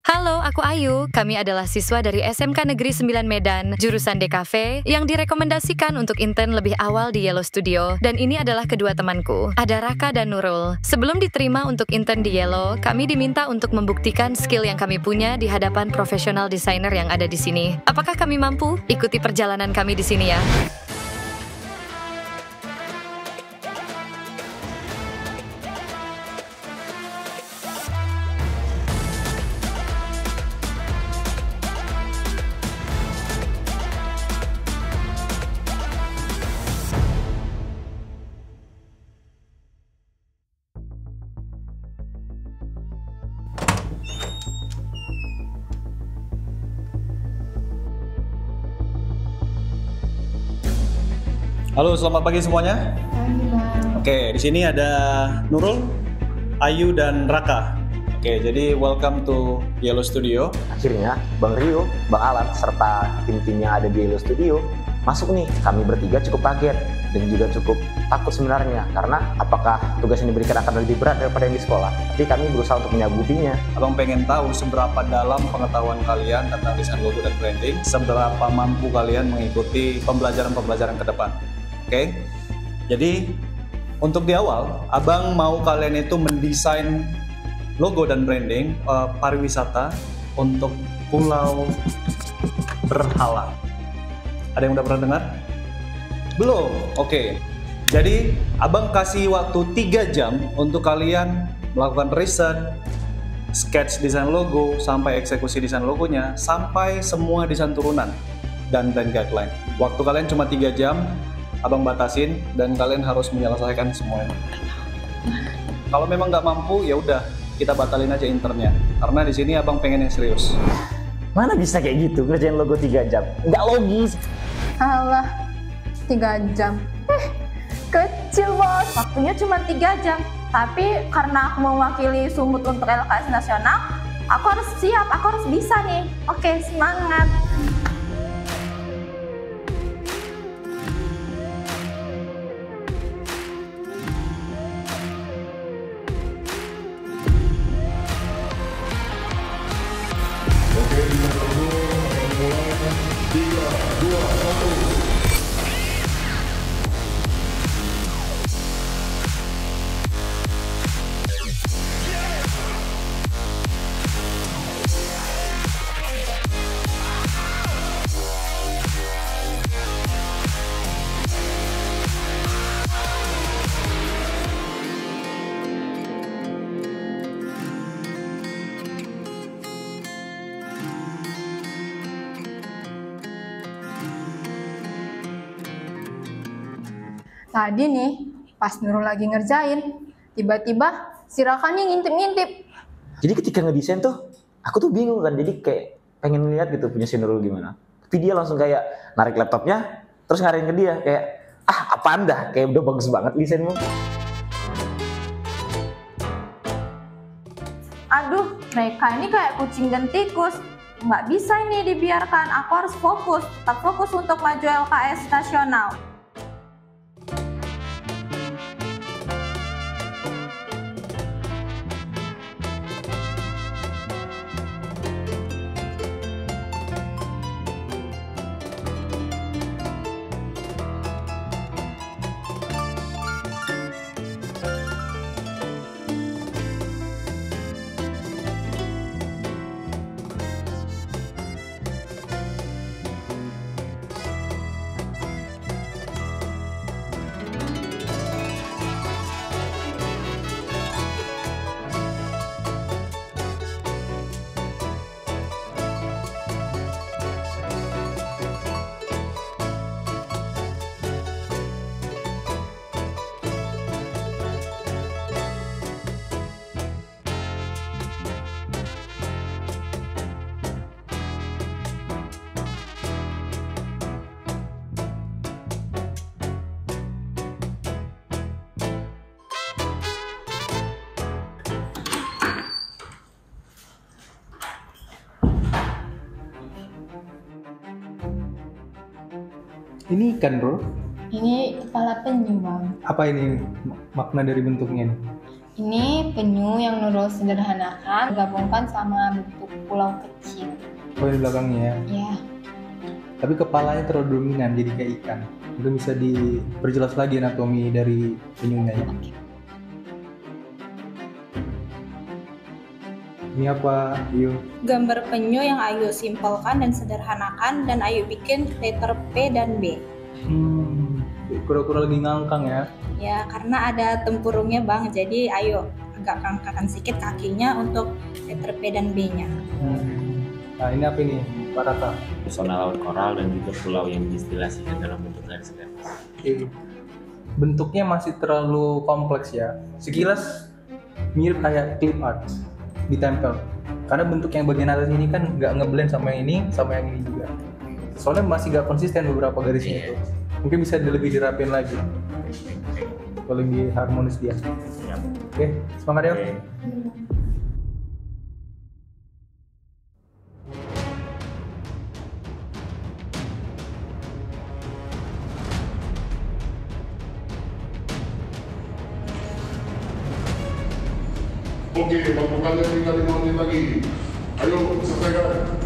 Halo, aku Ayu. Kami adalah siswa dari SMK Negeri 9 Medan, jurusan DKV, yang direkomendasikan untuk intern lebih awal di Yellow Studio. Dan ini adalah kedua temanku, ada Raka dan Nurul. Sebelum diterima untuk intern di Yellow, kami diminta untuk membuktikan skill yang kami punya di hadapan profesional desainer yang ada di sini. Apakah kami mampu? Ikuti perjalanan kami di sini ya. Halo, selamat pagi semuanya. Pagi, Bang. Oke, di sini ada Nurul, Ayu, dan Raka. Oke, jadi welcome to Yellow Studio. Akhirnya Bang Rio, Bang Alan, serta tim-tim yang ada di Yellow Studio masuk nih. Kami bertiga cukup kaget dan juga cukup takut sebenarnya, karena apakah tugas yang diberikan akan lebih berat daripada yang di sekolah. Tapi kami berusaha untuk menyanggupinya. Abang pengen tahu seberapa dalam pengetahuan kalian tentang desain logo dan branding, seberapa mampu kalian mengikuti pembelajaran-pembelajaran ke depan. Oke, jadi untuk di awal, Abang mau kalian itu mendesain logo dan branding pariwisata untuk Pulau Berhala. Ada yang udah pernah dengar? Belum? Oke. Jadi Abang kasih waktu 3 jam untuk kalian melakukan riset, sketch desain logo, sampai eksekusi desain logonya, sampai semua desain turunan dan brand guideline. Waktu kalian cuma 3 jam, Abang batasin dan kalian harus menyelesaikan semuanya. Kalau memang nggak mampu, ya udah kita batalin aja internnya. Karena di sini Abang pengen yang serius. Mana bisa kayak gitu, ngerjain logo 3 jam? Nggak logis. Alah, 3 jam. Kecil, Bos. Waktunya cuma 3 jam. Tapi karena aku mewakili Sumut untuk LKS nasional, aku harus siap, aku harus bisa nih. Oke, semangat. Tadi nih, pas Nurul lagi ngerjain, tiba-tiba si Raka nih ngintip-ngintip. Jadi ketika ngedesain tuh, aku tuh bingung kan. Jadi kayak pengen lihat gitu punya si Nurul gimana. Tapi dia langsung kayak narik laptopnya, terus ngarahin ke dia. Kayak, apaan dah? Kayak udah bagus banget desainmu. Aduh, mereka ini kayak kucing dan tikus. Nggak bisa ini dibiarkan, aku harus fokus. Tetap fokus untuk maju LKS nasional. Ini ikan, bro. Ini kepala penyu, Bang. Apa ini makna dari bentuknya? Ini penyu yang Nurul sederhanakan, gabungkan sama bentuk pulau kecil. Oh, di belakangnya ya. Ya, Tapi kepalanya terlalu dominan jadi kayak ikan. Itu bisa diperjelas lagi anatomi dari penyunya ya. oke. Ini apa, Yu? Gambar penyu yang Ayu simpelkan dan sederhanakan dan Ayu bikin letter P dan B. Kura-kura lagi ngangkang ya. Ya, karena ada tempurungnya Bang, jadi Ayu agak angkakan sedikit kakinya untuk letter P dan B-nya. Nah, ini apa ini, Pak Rata? Pesona laut koral dan juga pulau yang diinstalasikan dalam bentuk garis-garis. Oke. Bentuknya masih terlalu kompleks ya. Sekilas mirip kayak clip art ditempel. Karena bentuk yang bagian atas ini kan nggak ngeblend sama yang ini juga. Soalnya masih nggak konsisten beberapa garisnya itu. Mungkin bisa lebih dirapin lagi. Kalau lebih harmonis dia. Oke, semangat ya. Oke. Oke, waktu kalian tinggal 5 menit lagi. Ayo, selesaikan.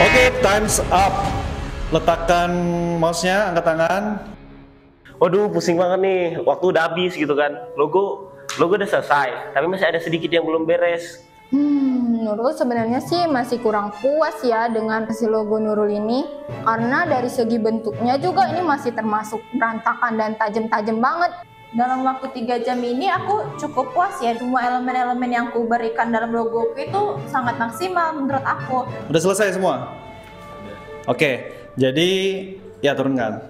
Oke, time's up. Letakkan mouse-nya, angkat tangan. Waduh, pusing banget nih. Waktu udah habis gitu kan. Logo udah selesai, tapi masih ada sedikit yang belum beres. Nurul sebenarnya sih masih kurang puas ya dengan si logo Nurul ini. Karena dari segi bentuknya juga ini masih termasuk berantakan dan tajam-tajam banget. Dalam waktu 3 jam ini aku cukup puas ya. Semua elemen-elemen yang aku berikan dalam logoku itu sangat maksimal menurut aku. Udah selesai semua? Oke, jadi ya turunkan.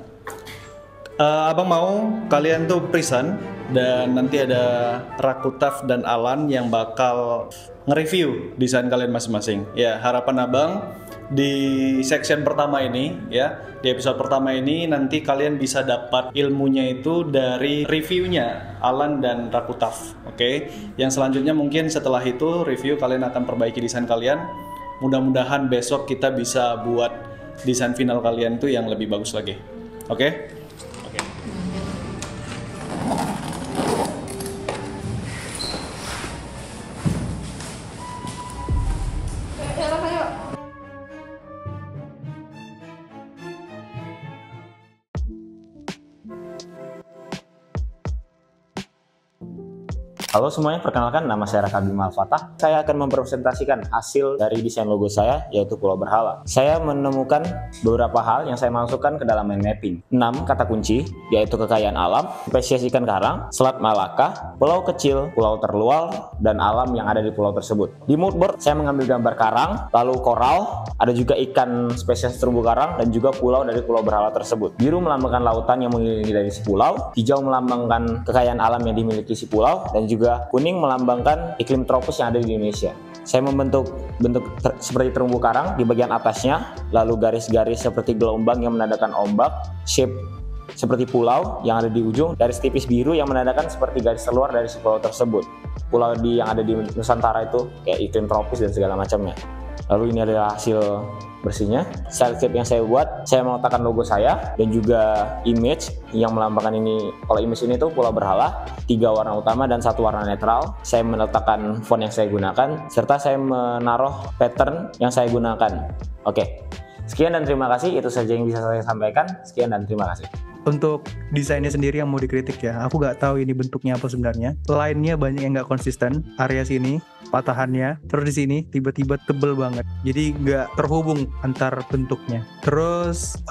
Abang mau kalian tuh present dan nanti ada Rakutaf dan Alan yang bakal nge-review desain kalian masing-masing. Ya, harapan abang di section pertama ini ya, di episode pertama ini nanti kalian bisa dapat ilmunya itu dari reviewnya Alan dan Rakutaf. Oke, yang selanjutnya mungkin setelah itu review kalian akan perbaiki desain kalian. Mudah-mudahan besok kita bisa buat desain final kalian tuh yang lebih bagus lagi. Oke? Halo semuanya, perkenalkan nama saya Raka Bima Al-Fatah. Saya akan mempresentasikan hasil dari desain logo saya, yaitu Pulau Berhala. Saya menemukan beberapa hal yang saya masukkan ke dalam mind mapping. 6 kata kunci, yaitu kekayaan alam, spesies ikan karang, Selat Malaka, pulau kecil, pulau terluar, dan alam yang ada di pulau tersebut. Di moodboard, saya mengambil gambar karang, lalu koral, ada juga ikan spesies terumbu karang, dan juga pulau dari Pulau Berhala tersebut. Biru melambangkan lautan yang mengelilingi dari si pulau, hijau melambangkan kekayaan alam yang dimiliki si pulau, dan juga kuning melambangkan iklim tropis yang ada di Indonesia. Saya membentuk seperti terumbu karang di bagian atasnya, lalu garis-garis seperti gelombang yang menandakan ombak, shape seperti pulau yang ada di ujung, garis tipis biru yang menandakan seperti garis keluar dari si pulau tersebut. Pulau yang ada di Nusantara itu kayak iklim tropis dan segala macamnya. Lalu ini adalah hasil bersihnya. Style shape yang saya buat, saya meletakkan logo saya dan juga image yang melambangkan ini. Kalau image ini tuh Pulau Berhala, 3 warna utama dan 1 warna netral. Saya meletakkan font yang saya gunakan serta saya menaruh pattern yang saya gunakan. Oke. Sekian dan terima kasih, itu saja yang bisa saya sampaikan. Sekian dan terima kasih. Untuk desainnya sendiri yang mau dikritik ya, aku nggak tahu ini bentuknya apa sebenarnya. Line-nya banyak yang nggak konsisten. Area sini patahannya, terus di sini tiba-tiba tebel banget. Jadi nggak terhubung antar bentuknya. Terus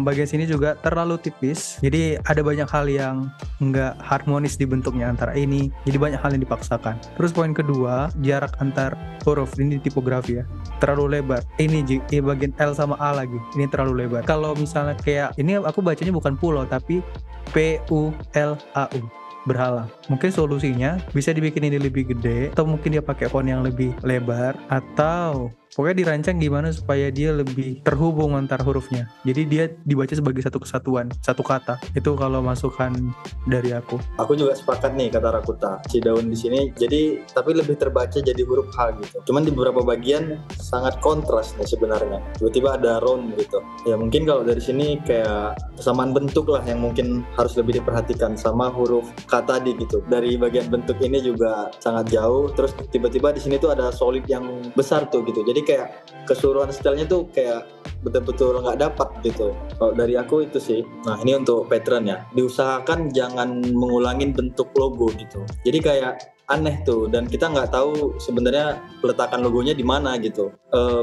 bagian sini juga terlalu tipis. Jadi ada banyak hal yang nggak harmonis di bentuknya antara ini. Jadi banyak hal yang dipaksakan. Terus poin kedua, jarak antar huruf ini tipografi ya, terlalu lebar. Ini bagian L sama A lagi, ini terlalu lebar. Kalau misalnya kayak ini aku bacanya bukan pulau tapi P-U-L-A-U, Berhala. Mungkin solusinya bisa dibikin ini lebih gede, atau mungkin dia pakai font yang lebih lebar, atau Pokoknya dirancang gimana supaya dia lebih terhubung antar hurufnya. Jadi dia dibaca sebagai satu kesatuan, satu kata. Itu kalau masukan dari aku. Aku juga sepakat nih kata Rakuta. Si daun di sini jadi tapi lebih terbaca jadi huruf H gitu. Cuman di beberapa bagian sangat kontras nih sebenarnya. Tiba-tiba ada round gitu. Ya mungkin kalau dari sini kayak kesamaan bentuk lah yang mungkin harus lebih diperhatikan sama huruf K tadi gitu. Dari bagian bentuk ini juga sangat jauh. Terus tiba-tiba di sini tuh ada solid yang besar tuh gitu. Jadi kayak keseluruhan stylenya tuh kayak betul-betul nggak dapat gitu. Kalau dari aku itu sih. Nah ini untuk pattern ya. Diusahakan jangan mengulangin bentuk logo gitu. Jadi kayak aneh tuh dan kita nggak tahu sebenarnya peletakan logonya di mana gitu.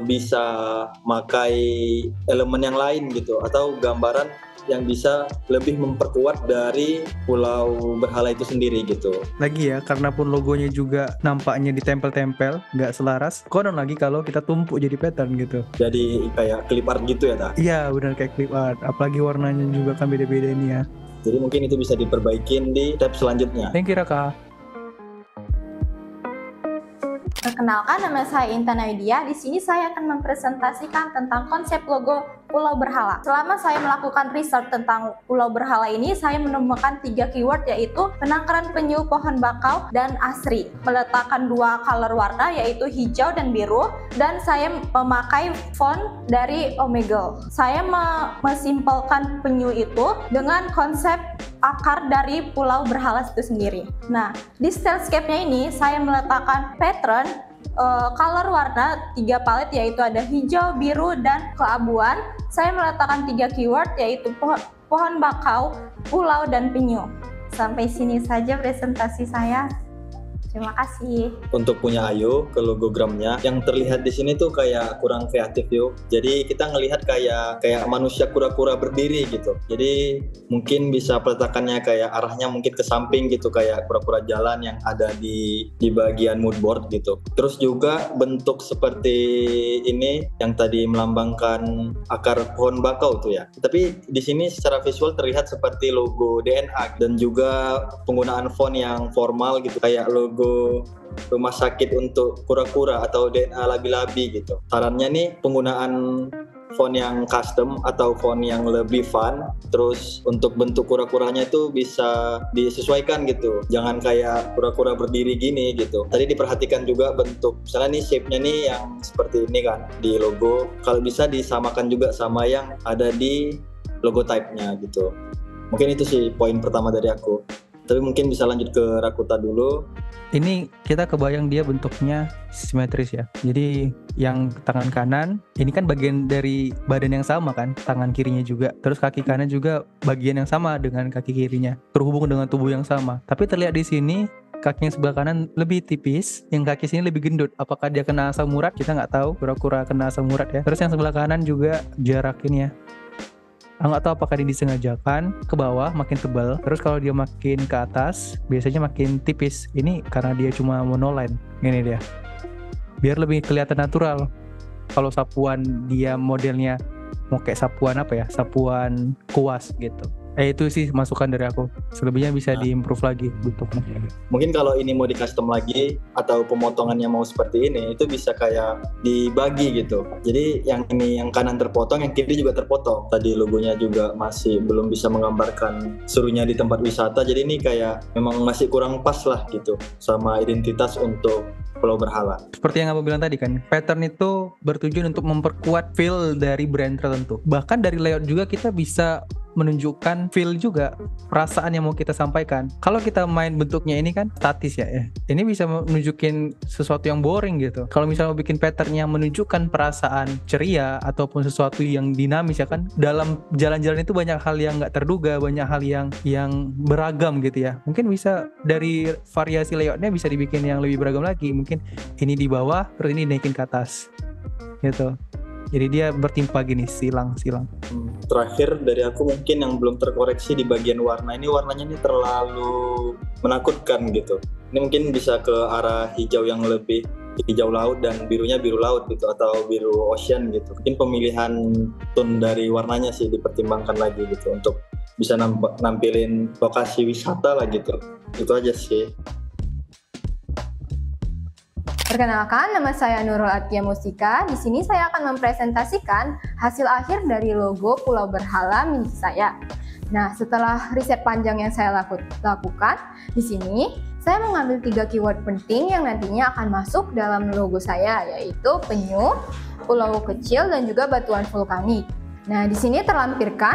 Bisa makai elemen yang lain gitu atau gambaran yang bisa lebih memperkuat dari Pulau Berhala itu sendiri gitu. Lagi ya, karena pun logonya juga nampaknya ditempel-tempel, nggak selaras. Konon lagi kalau kita tumpuk jadi pattern gitu. Jadi kayak clip art gitu ya, Ta? Iya, benar kayak clip art. Apalagi warnanya juga kan beda-beda ini ya. Jadi mungkin itu bisa diperbaikin di tab selanjutnya. Thank you, Raka. Perkenalkan, nama saya Intan Widya. Di sini saya akan mempresentasikan tentang konsep logo Pulau Berhala. Selama saya melakukan research tentang Pulau Berhala ini, saya menemukan 3 keyword yaitu penangkaran penyu, pohon bakau, dan asri. Meletakkan 2 color warna yaitu hijau dan biru, dan saya memakai font dari Omegle. Saya mesimpelkan penyu itu dengan konsep akar dari Pulau Berhala itu sendiri. Nah, di stylescape-nya ini saya meletakkan pattern color warna 3 palet yaitu ada hijau, biru, dan keabuan. Saya meletakkan 3 keyword yaitu pohon bakau, pulau, dan penyu. Sampai sini saja presentasi saya. Terima kasih. Untuk punya Ayo ke logogramnya, yang terlihat di sini tuh kayak kurang kreatif yuk. Jadi kita ngelihat kayak manusia kura-kura berdiri gitu. Jadi mungkin bisa peletakannya kayak arahnya mungkin ke samping gitu, kayak kura-kura jalan yang ada di bagian moodboard gitu. Terus juga bentuk seperti ini yang tadi melambangkan akar pohon bakau tuh ya. Tapi di sini secara visual terlihat seperti logo DNA dan juga penggunaan font yang formal gitu, kayak logo rumah sakit untuk kura-kura atau DNA labi-labi gitu. Sarannya nih penggunaan font yang custom atau font yang lebih fun. Terus untuk bentuk kura-kuranya itu bisa disesuaikan gitu. Jangan kayak kura-kura berdiri gini gitu. Tadi diperhatikan juga bentuk, misalnya nih shape-nya nih yang seperti ini kan di logo. Kalau bisa disamakan juga sama yang ada di logo type-nya gitu. Mungkin itu sih poin pertama dari aku. Tapi mungkin bisa lanjut ke Rakuta dulu. Ini kita kebayang dia bentuknya simetris ya. Jadi yang tangan kanan, ini kan bagian dari badan yang sama kan, tangan kirinya juga. Terus kaki kanan juga bagian yang sama dengan kaki kirinya, terhubung dengan tubuh yang sama. Tapi terlihat di sini kaki yang sebelah kanan lebih tipis, yang kaki sini lebih gendut. Apakah dia kena asam urat? Kita nggak tahu. Kura-kura kena asam urat ya. Terus yang sebelah kanan juga jarak ini ya. Aku nggak tahu apakah ini disengajakan ke bawah makin tebal, terus kalau dia makin ke atas biasanya makin tipis. Ini karena dia cuma monoline. Ini dia, biar lebih kelihatan natural. Kalau sapuan dia modelnya mau kayak sapuan apa ya, sapuan kuas gitu. Itu sih masukan dari aku. Selebihnya bisa diimprove lagi bentuknya. Mungkin kalau ini mau di custom lagi atau pemotongannya mau seperti ini, itu bisa kayak dibagi gitu. Jadi yang ini yang kanan terpotong, yang kiri juga terpotong. Tadi logonya juga masih belum bisa menggambarkan serunya di tempat wisata. Jadi ini kayak memang masih kurang pas lah gitu sama identitas untuk Pulau Berhala. Seperti yang Abang bilang tadi kan, pattern itu bertujuan untuk memperkuat feel dari brand tertentu. Bahkan dari layout juga kita bisa menunjukkan feel juga, perasaan yang mau kita sampaikan. Kalau kita main bentuknya ini kan statis ya, ini bisa menunjukin sesuatu yang boring gitu. Kalau misalnya mau bikin pattern yang menunjukkan perasaan ceria ataupun sesuatu yang dinamis ya kan, dalam jalan-jalan itu banyak hal yang nggak terduga, banyak hal yang beragam gitu ya. Mungkin bisa dari variasi layoutnya bisa dibikin yang lebih beragam lagi. Mungkin ini di bawah, terus ini naikin ke atas gitu. Jadi dia bertimpa gini, silang. Terakhir dari aku mungkin yang belum terkoreksi di bagian warna ini, warnanya ini terlalu menakutkan gitu. Ini mungkin bisa ke arah hijau yang lebih hijau laut dan birunya biru laut gitu, atau biru ocean gitu. Mungkin pemilihan tone dari warnanya sih dipertimbangkan lagi gitu untuk bisa nampilin lokasi wisata lah gitu. Itu aja sih. Perkenalkan, nama saya Nurul Atia Mustika. Di sini saya akan mempresentasikan hasil akhir dari logo Pulau Berhala milik saya. Nah, setelah riset panjang yang saya lakukan, di sini saya mengambil 3 keyword penting yang nantinya akan masuk dalam logo saya, yaitu penyu, pulau kecil, dan juga batuan vulkanik. Nah, di sini terlampirkan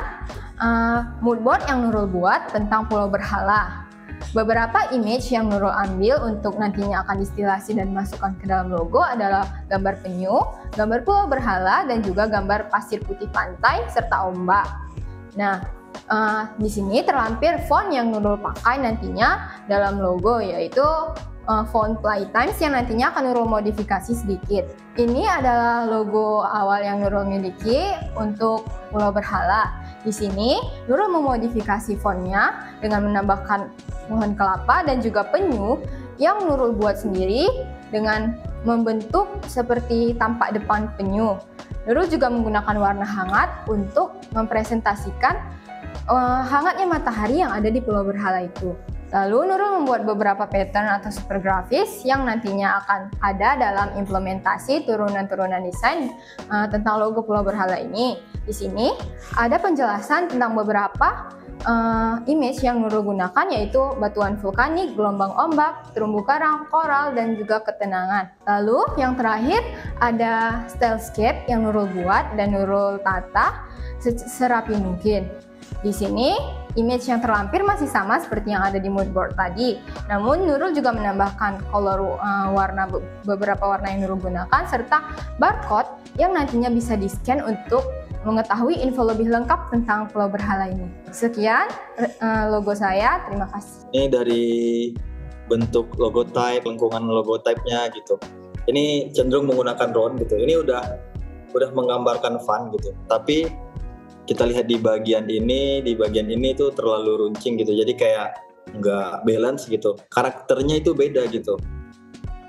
mood board yang Nurul buat tentang Pulau Berhala. Beberapa image yang Nurul ambil untuk nantinya akan distilasi dan masukkan ke dalam logo adalah gambar penyu, gambar Pulau Berhala, dan juga gambar pasir putih pantai serta ombak. Nah, di sini terlampir font yang Nurul pakai nantinya dalam logo, yaitu font Playtimes yang nantinya akan Nurul modifikasi sedikit. Ini adalah logo awal yang Nurul miliki untuk Pulau Berhala. Di sini Nurul memodifikasi fontnya dengan menambahkan pohon kelapa dan juga penyu yang Nurul buat sendiri dengan membentuk seperti tampak depan penyu. Nurul juga menggunakan warna hangat untuk mempresentasikan hangatnya matahari yang ada di Pulau Berhala itu. Lalu Nurul membuat beberapa pattern atau super grafis yang nantinya akan ada dalam implementasi turunan-turunan desain tentang logo Pulau Berhala ini. Di sini ada penjelasan tentang beberapa image yang Nurul gunakan, yaitu batuan vulkanik, gelombang ombak, terumbu karang, koral, dan juga ketenangan. Lalu yang terakhir ada stylescape yang Nurul buat dan Nurul tata serapi mungkin. Di sini image yang terlampir masih sama seperti yang ada di mood board tadi. Namun Nurul juga menambahkan color beberapa warna yang Nurul gunakan serta barcode yang nantinya bisa di-scan untuk mengetahui info lebih lengkap tentang Pulau Berhala ini. Sekian logo saya, terima kasih. Ini dari bentuk logo type, lengkungan logo type-nya gitu. Ini cenderung menggunakan round gitu. Ini udah menggambarkan fun gitu. Tapi kita lihat di bagian ini tuh terlalu runcing gitu. Jadi kayak nggak balance gitu. Karakternya itu beda gitu.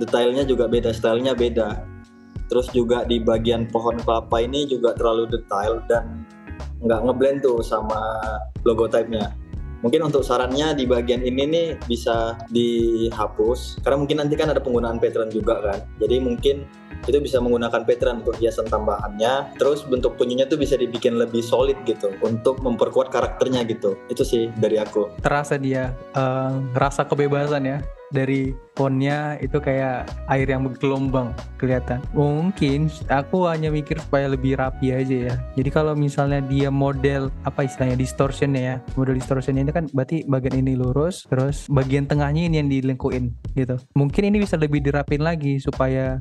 Detailnya juga beda, stylenya beda. Terus juga di bagian pohon kelapa ini juga terlalu detail dan nggak ngeblend tuh sama logo type-nya. Mungkin untuk sarannya di bagian ini nih bisa dihapus karena mungkin nanti kan ada penggunaan pattern juga kan. Jadi mungkin itu bisa menggunakan pattern untuk hiasan tambahannya. Terus bentuk penyunya tuh bisa dibikin lebih solid gitu untuk memperkuat karakternya gitu. Itu sih dari aku. Terasa dia rasa kebebasan ya. Dari fontnya itu kayak air yang bergelombang kelihatan. Mungkin aku hanya mikir supaya lebih rapi aja ya. Jadi kalau misalnya dia model apa istilahnya distortionnya ya, model distortionnya ini kan berarti bagian ini lurus, terus bagian tengahnya ini yang dilengkuin gitu. Mungkin ini bisa lebih dirapin lagi supaya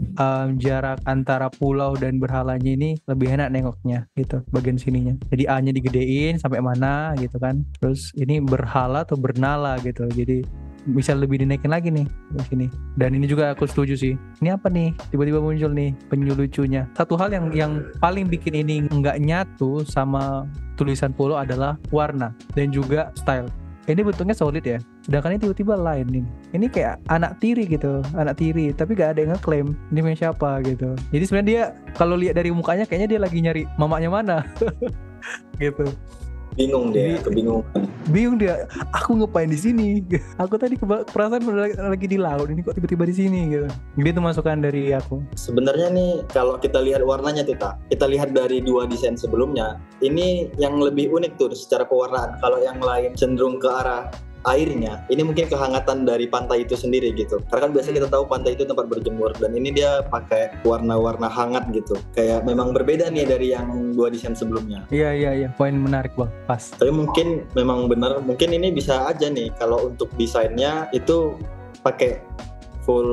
jarak antara pulau dan berhalanya ini lebih enak nengoknya gitu, bagian sininya. Jadi A-nya digedein sampai mana gitu kan. Terus ini berhala atau bernala gitu. Jadi bisa lebih dinaikin lagi nih di sini. Dan ini juga aku setuju sih. Ini apa nih? Tiba-tiba muncul nih penyu lucunya. Satu hal yang paling bikin ini nggak nyatu sama tulisan pulau adalah warna dan juga style. Ini bentuknya solid ya. Sedangkan ini tiba-tiba lain nih. Ini kayak anak tiri gitu, anak tiri. Tapi gak ada yang ngeklaim ini punya siapa gitu. Jadi sebenarnya dia kalau lihat dari mukanya kayaknya dia lagi nyari mamanya mana, gitu. Bingung dia, kebingungan. Bingung dia, aku ngapain di sini? Aku tadi perasaan lagi di laut, ini kok tiba-tiba di sini gitu. Jadi itu masukan dari aku. Sebenarnya nih kalau kita lihat warnanya kita lihat dari 2 desain sebelumnya, ini yang lebih unik tuh secara pewarnaan. Kalau yang lain cenderung ke arah airnya, ini mungkin kehangatan dari pantai itu sendiri gitu. Karena kan biasa kita tahu pantai itu tempat berjemur, dan ini dia pakai warna-warna hangat gitu. Kayak memang berbeda nih dari yang 2 desain sebelumnya. Iya, poin menarik Bang, pas. Tapi mungkin memang benar, mungkin ini bisa aja nih kalau untuk desainnya itu pakai full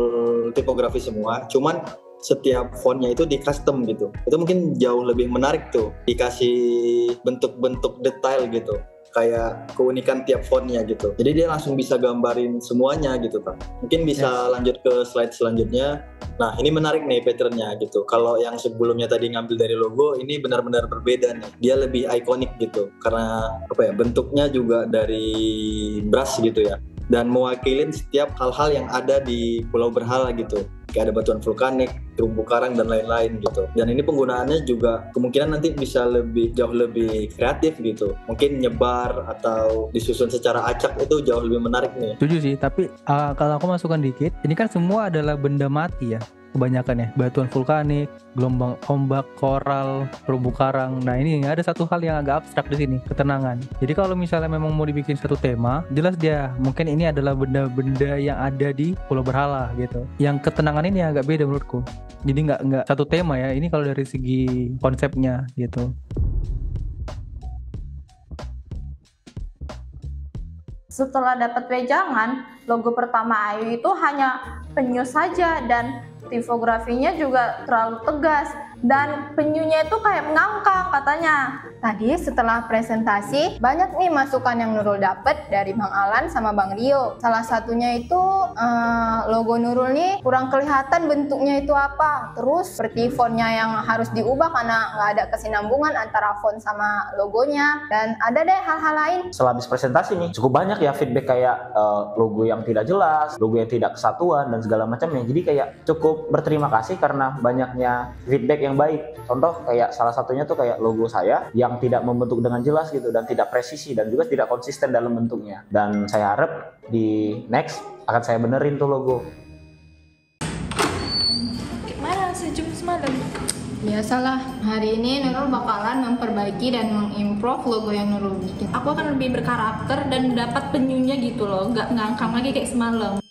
tipografi semua. Cuman setiap fontnya itu di custom gitu. Itu mungkin jauh lebih menarik tuh, dikasih bentuk-bentuk detail gitu. Kayak keunikan tiap fontnya gitu. Jadi dia langsung bisa gambarin semuanya gitu kan. Mungkin bisa lanjut ke slide selanjutnya. Nah ini menarik nih patternnya gitu. Kalau yang sebelumnya tadi ngambil dari logo, ini benar-benar berbeda nih. Dia lebih ikonik gitu. Karena apa ya, bentuknya juga dari brush gitu ya. Dan mewakilin setiap hal-hal yang ada di Pulau Berhala gitu. Kayak ada batuan vulkanik, terumbu karang, dan lain-lain gitu. Dan ini penggunaannya juga kemungkinan nanti bisa jauh lebih kreatif gitu. Mungkin nyebar atau disusun secara acak itu jauh lebih menarik nih. Setuju sih, tapi kalau aku masukkan dikit, ini kan semua adalah benda mati ya. kebanyakan ya, batuan vulkanik, gelombang ombak, koral, terumbu karang. Nah ini ada satu hal yang agak abstrak di sini, ketenangan. Jadi kalau misalnya memang mau dibikin satu tema, jelas dia mungkin ini adalah benda-benda yang ada di Pulau Berhala gitu. Yang ketenangan ini agak beda menurutku. Jadi nggak satu tema ya. Ini kalau dari segi konsepnya gitu. Setelah dapat wejangan, logo pertama Ayu itu hanya penyu saja dan tipografinya juga terlalu tegas dan penyunya itu kayak mengangkang katanya. Tadi setelah presentasi banyak nih masukan yang Nurul dapat dari Bang Alan sama Bang Rio. Salah satunya itu logo Nurul nih kurang kelihatan bentuknya itu apa. Terus seperti fontnya yang harus diubah karena nggak ada kesinambungan antara font sama logonya. Dan ada deh hal-hal lain. Setelah habis presentasi nih cukup banyak ya feedback kayak logo yang tidak jelas, logo yang tidak kesatuan dan segala macamnya. Jadi kayak cukup berterima kasih karena banyaknya feedback yang baik. Contoh kayak salah satunya tuh kayak logo saya yang tidak membentuk dengan jelas gitu dan tidak presisi dan juga tidak konsisten dalam bentuknya. Dan saya harap di next akan saya benerin tuh logo. Gimana sejam semalam? Biasalah, hari ini Nurul bakalan memperbaiki dan mengimprove logo yang Nurul bikin. Aku akan lebih berkarakter dan dapat penyunya gitu loh, nggak ngangkang lagi kayak semalam.